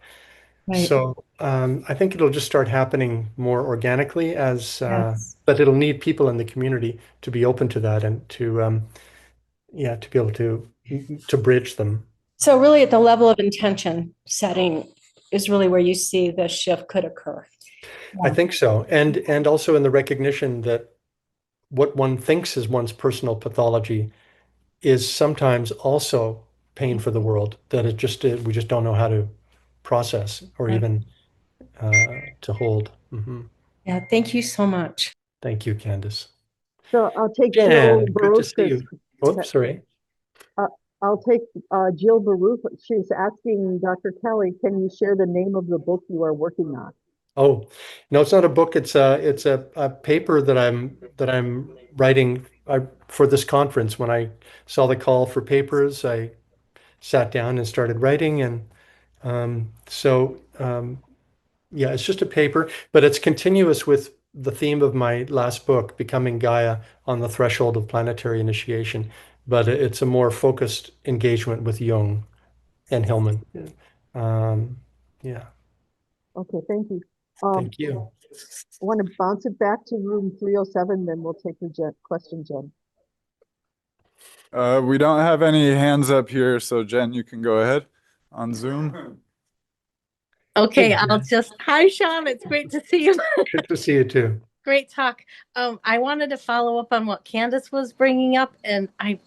Right. So I think it'll just start happening more organically Yes. but it'll need people in the community to be open to that and to be able to bridge them. So really at the level of intention setting is really where you see the shift could occur. I think so. And also in the recognition that what one thinks is one's personal pathology is sometimes also pain for the world that we just don't know how to process or Right. even to hold. Yeah, thank you so much. Thank you, Candace. So I'll take Jill Jan, good to see Baruch's. you. Oops, sorry. I'll take Jill Baruch. She's asking Dr. Kelly, can you share the name of the book you are working on? Oh, no, it's not a book. It's a paper that I'm writing for this conference. When I saw the call for papers, I sat down and started writing, and yeah, it's just a paper, but it's continuous with the theme of my last book, Becoming Gaia on the Threshold of Planetary Initiation. But it's a more focused engagement with Jung and Hillman. Yeah, Okay, thank you. thank you. I want to bounce it back to room 307, then we'll take the question, Jen. We don't have any hands up here, so Jen, you can go ahead on Zoom. Okay, Hey, I'll Jen. just, hi, Sean, it's great to see you. Good to see you too. Great talk. I wanted to follow up on what Candace was bringing up, and I'm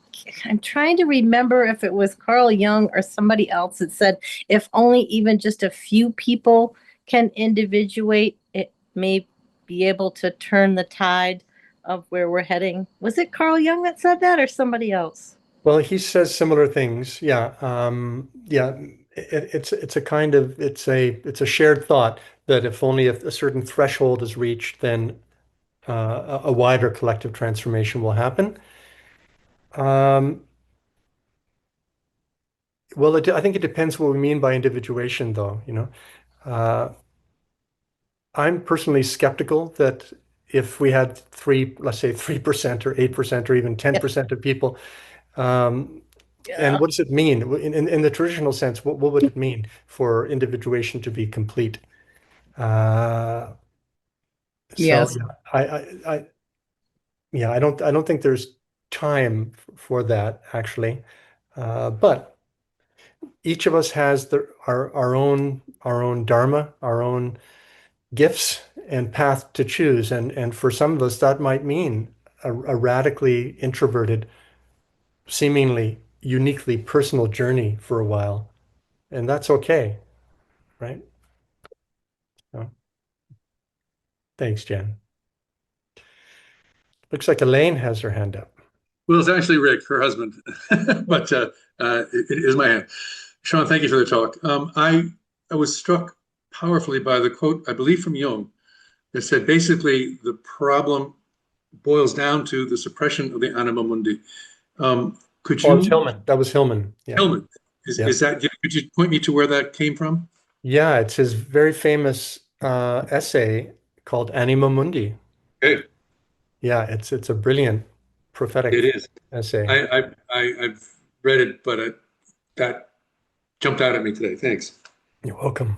trying to remember if it was Carl Jung or somebody else that said if only even just a few people can individuate, it may be able to turn the tide of where we're heading. Was it Carl Jung that said that or somebody else? Well, he says similar things. Yeah. Yeah. It's a kind of it's a shared thought that if only a certain threshold is reached, then a wider collective transformation will happen. Um, well, I think it depends what we mean by individuation, though. Uh, I'm personally skeptical that if we had let's say 3% or 8% or even 10% of people. And what does it mean in the traditional sense? What would it mean for individuation to be complete? So Yes. yeah, I don't think there's time for that actually. But each of us has our own dharma, our own gifts and path to choose, and for some of us that might mean a radically introverted, seemingly uniquely personal journey for a while, and that's okay, right? So, Thanks, Jen. Looks like Elaine has her hand up. Well, it's actually Rick, her husband, but it is my hand. Sean, thank you for the talk. I was struck powerfully by the quote, I believe from Jung, that said basically the problem boils down to the suppression of the anima mundi. Could Oh, you? it's Hillman. That was Hillman. Yeah. Hillman, Yeah. is that? Could you point me to where that came from? Yeah, it's his very famous essay called Anima Mundi. Okay, Yeah, it's a brilliant prophetic it is. essay. I've read it, but that jumped out at me today. Thanks. You're welcome.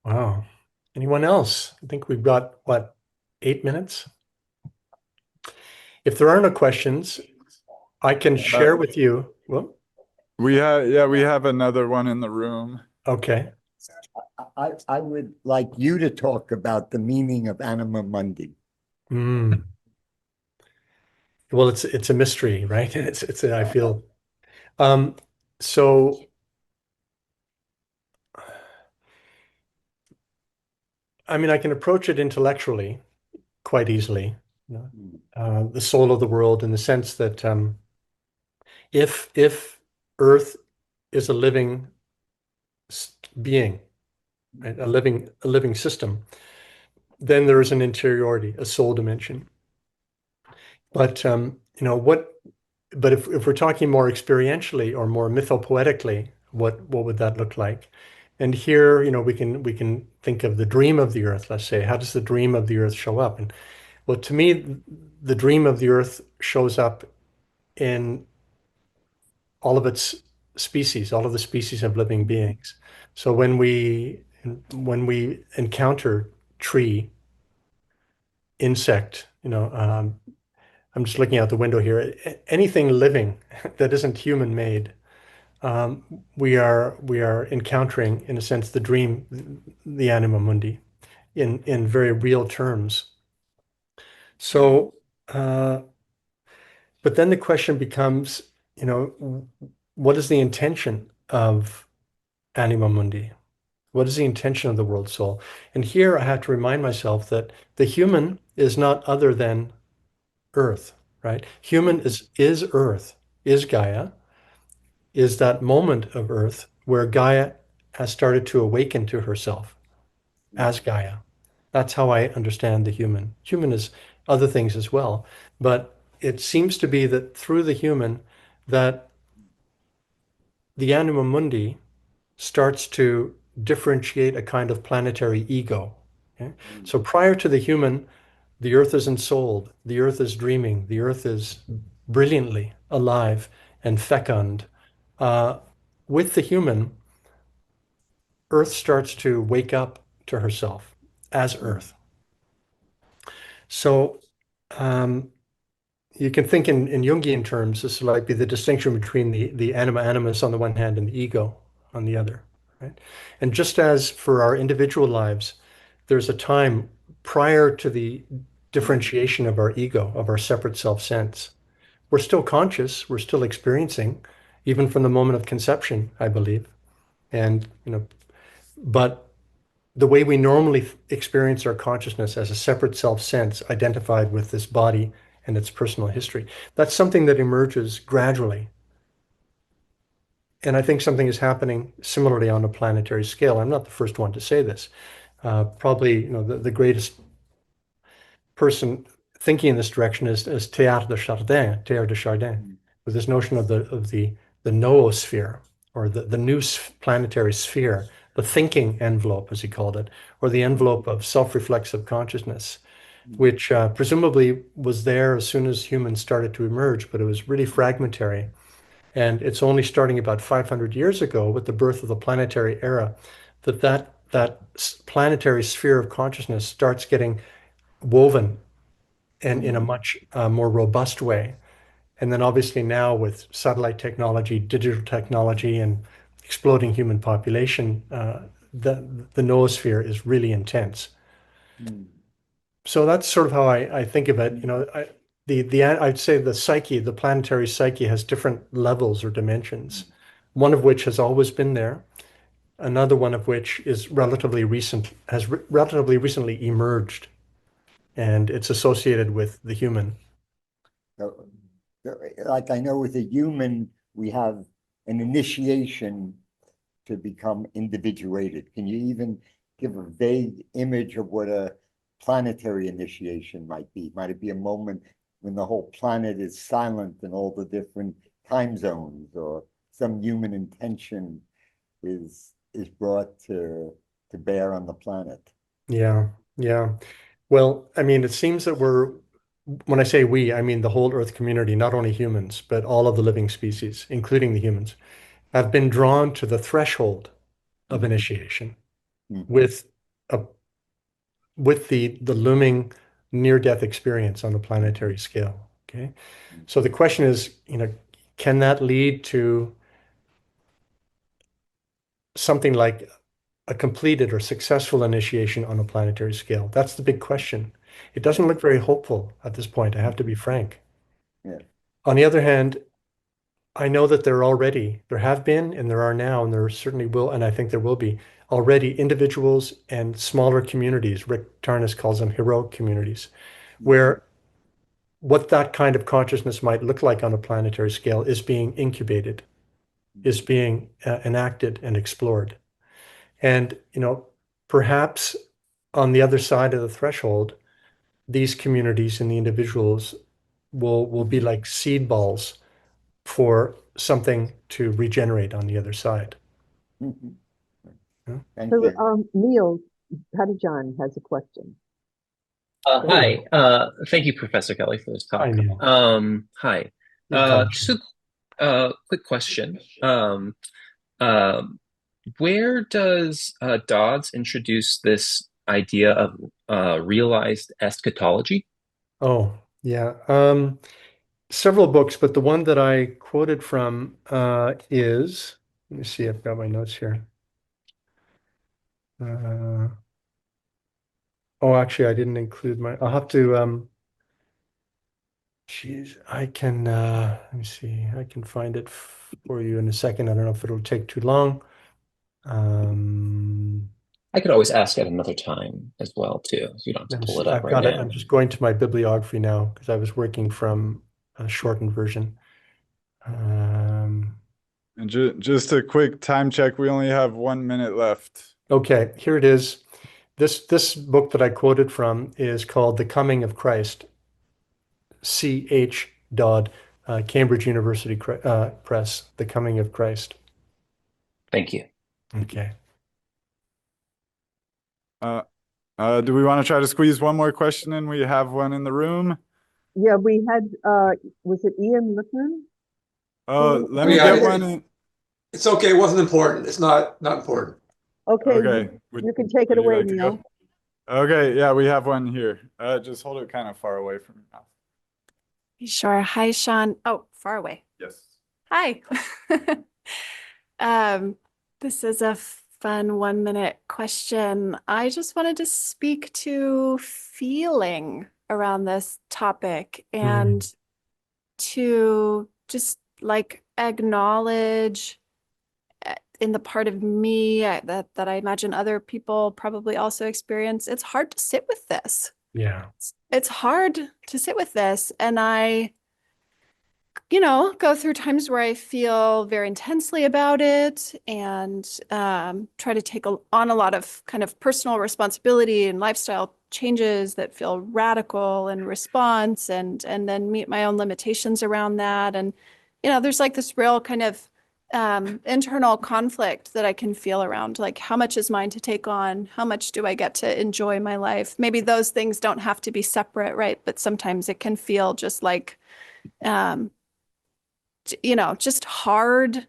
Wow. Anyone else? I think we've got, what, 8 minutes? If there are no questions, I can share with you. Well, We have another one in the room. okay. I would like you to talk about the meaning of anima mundi. Mm. Well, it's a mystery, right? I feel. So I mean, I can approach it intellectually quite easily. You know, the soul of the world, in the sense that if Earth is a living being, right, a living system, then there is an interiority, a soul dimension. But you know what? But if we're talking more experientially or more mythopoetically, what would that look like? And here, you know, we can think of the dream of the earth. Let's say, how does the dream of the earth show up? And well, to me, the dream of the earth shows up in all of its species, all of the species of living beings. So when we encounter tree, insect, you know, I'm just looking out the window here. Anything living that isn't human made, we are encountering, in a sense, the dream, the anima mundi, in very real terms. So, but then the question becomes, you know, what is the intention of anima mundi? What is the intention of the world soul? And here I have to remind myself that the human is not other than Earth, right? Human is Earth, is Gaia, is that moment of Earth where Gaia has started to awaken to herself as Gaia. That's how I understand the human. Human is other things as well, but it seems to be that through the human, that the anima mundi starts to differentiate a kind of planetary ego. Okay? So prior to the human, the earth is ensouled, the earth is dreaming, the earth is brilliantly alive and fecund. With the human, earth starts to wake up to herself as earth. So you can think in Jungian terms, this would be the distinction between the anima animus on the one hand and the ego on the other. Right? And just as for our individual lives, there's a time prior to the differentiation of our ego, of our separate self-sense. We're still conscious, we're still experiencing, even from the moment of conception, I believe. And, you know, but the way we normally experience our consciousness as a separate self-sense identified with this body and its personal history, that's something that emerges gradually. And I think something is happening similarly on a planetary scale. I'm not the first one to say this. Probably, you know, the greatest person thinking in this direction is Teilhard de Chardin, with this notion of the noosphere, or the new planetary sphere, the thinking envelope, as he called it, or the envelope of self-reflexive consciousness, which presumably was there as soon as humans started to emerge, but it was really fragmentary. And it's only starting about 500 years ago with the birth of the planetary era that planetary sphere of consciousness starts getting woven and in a much more robust way. And then obviously now with satellite technology, digital technology, and exploding human population, the noosphere is really intense. So that's sort of how I think of it. You know, I'd say the psyche, the planetary psyche, has different levels or dimensions, one of which has always been there, another one of which is relatively recent, has relatively recently emerged, and it's associated with the human. So, like I know with a human, we have an initiation to become individuated. Can you even give a vague image of what a planetary initiation might be? Might it be a moment when the whole planet is silent in all the different time zones, or some human intention is brought to bear on the planet? Yeah, yeah. Well, I mean, it seems that when I say we, I mean the whole Earth community, not only humans, but all of the living species, including the humans, have been drawn to the threshold of initiation Mhm. with a with the looming near-death experience on a planetary scale. Okay. So the question is, can that lead to something like a completed or successful initiation on a planetary scale? That's the big question. It doesn't look very hopeful at this point, I have to be frank. Yeah. On the other hand, I know that there have been, and there are now, and there certainly will, and I think there will be already individuals and smaller communities. Rick Tarnas calls them heroic communities, where what that kind of consciousness might look like on a planetary scale is being incubated, is being enacted and explored. And, perhaps on the other side of the threshold, these communities and the individuals will be like seed balls for something to regenerate on the other side. Mhm. Yeah. Thank So, you. Neil Pettijohn has a question. Hi. Thank you, Professor Kelly, for this Hi, talk. Neil. Hi. Your pleasure. Just a quick question. Where does Dodds introduce this idea of realized eschatology? Oh, yeah. Several books, but the one that I quoted from is, let me see, I've got my notes here. Oh, actually, I didn't include I'll have to, geez, I can, let me see, I can find it for you in a second. I don't know if it'll take too long. I could always ask at another time as well, too, if you don't have Let to me pull see. it up I've right got it. now. I'm just going to my bibliography now because I was working from a shortened version. And just a quick time check. We only have 1 minute left. Okay, here it is. This book that I quoted from is called The Coming of Christ, C.H. Dodd, Cambridge University Press, The Coming of Christ. Thank you. Okay. Do we want to try to squeeze one more question in? We have one in the room. Yeah, we had, was it Ian Lippman? Oh, let me Yeah, get one in. it's okay. It wasn't important. It's not important. Okay, Okay. you can take it would you away, like to go? Neil. Okay, yeah, we have one here. Just hold it kind of far away from your mouth. Sure. Hi, Sean. Oh, far away. Yes. Hi. This is a fun 1 minute question. I just wanted to speak to feeling around this topic and to just like acknowledge in the part of me that I imagine other people probably also experience. It's hard to sit with this. Yeah. It's hard to sit with this. And I go through times where I feel very intensely about it and try to take on a lot of kind of personal responsibility and lifestyle changes that feel radical in response and then meet my own limitations around that. And, there's like this real kind of internal conflict that I can feel around, like how much is mine to take on? How much do I get to enjoy my life? Maybe those things don't have to be separate, right? But sometimes it can feel just like, just hard,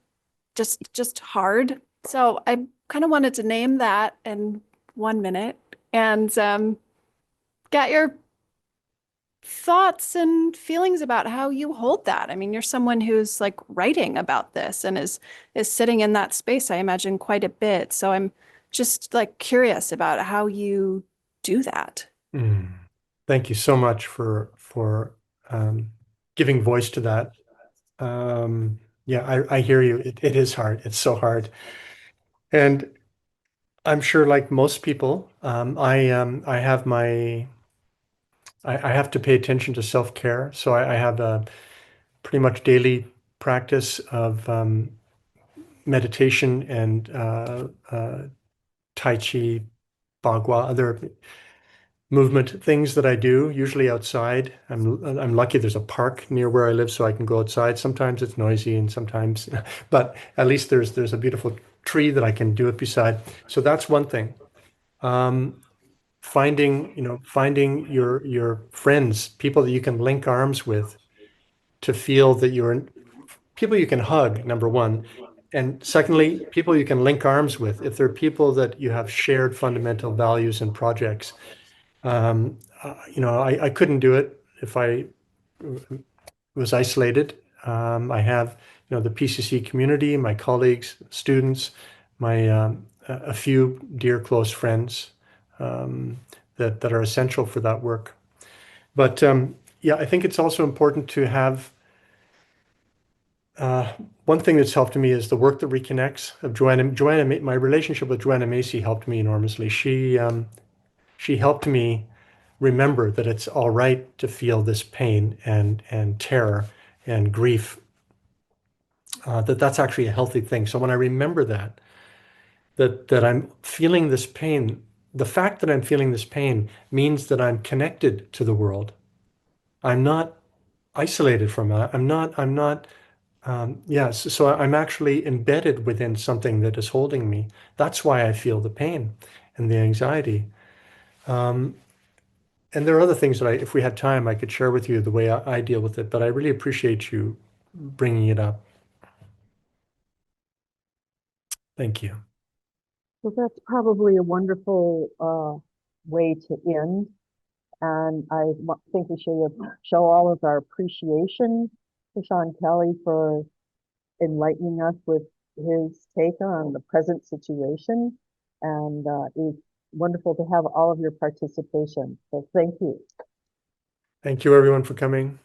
just hard. So I kind of wanted to name that in 1 minute and get your thoughts and feelings about how you hold that. I mean, you're someone who's like writing about this and is sitting in that space, I imagine, quite a bit. So I'm just like curious about how you do that. Thank you so much for giving voice to that. Yeah, I hear you. It is hard. It's so hard. And I'm sure, like most people, I have I have to pay attention to self-care. So I have a pretty much daily practice of meditation and Tai Chi, Bagua, other movement things that I do, usually outside. I'm lucky there's a park near where I live, so I can go outside. Sometimes it's noisy and sometimes, but at least there's a beautiful tree that I can do it beside. So that's one thing. Finding your friends, people that you can link arms with, to feel that people you can hug, number one. And secondly, people you can link arms with. If they're people that you have shared fundamental values and projects. I couldn't do it if I was isolated. I have, the PCC community, my colleagues, students, a few dear close friends that are essential for that work. But yeah, I think it's also important to have. One thing that's helped me is the work that reconnects of Joanna. My relationship with Joanna Macy helped me enormously. She helped me remember that it's all right to feel this pain and terror and grief. That's actually a healthy thing. So when I remember that I'm feeling this pain, the fact that I'm feeling this pain means that I'm connected to the world. I'm not isolated from it. So I'm actually embedded within something that is holding me. That's why I feel the pain and the anxiety. And there are other things that if we had time, I could share with you the way I deal with it, but I really appreciate you bringing it up. Thank you. So that's probably a wonderful way to end. And I think we should show all of our appreciation to Sean Kelly for enlightening us with his take on the present situation. And it's wonderful to have all of your participation. So thank you. Thank you, everyone, for coming.